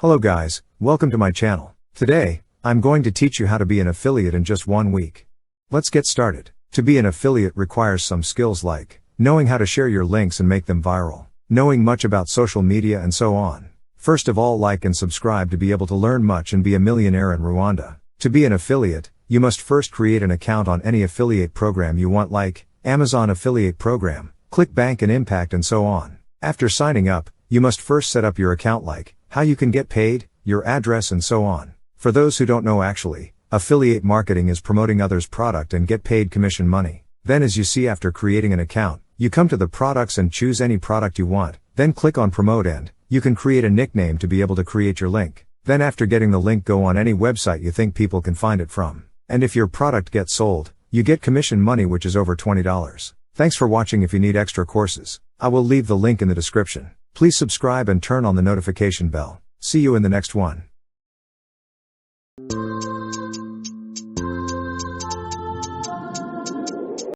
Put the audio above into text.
Hello guys, welcome to my channel. Today, I'm going to teach you how to be an affiliate in just 1 week. Let's get started. To be an affiliate requires some skills like knowing how to share your links and make them viral, knowing much about social media and so on. First of all, like and subscribe to be able to learn much and be a millionaire in Rwanda. To be an affiliate, you must first create an account on any affiliate program you want, like Amazon affiliate program, ClickBank and Impact and so on. After signing up, you must first set up your account, like how you can get paid, your address and so on. For those who don't know, actually, affiliate marketing is promoting others' product and get paid commission money. Then, as you see, after creating an account, you come to the products and choose any product you want, then click on promote and you can create a nickname to be able to create your link. Then after getting the link, go on any website you think people can find it from. And if your product gets sold, you get commission money, which is over $20. Thanks for watching. If you need extra courses, I will leave the link in the description. Please subscribe and turn on the notification bell. See you in the next one.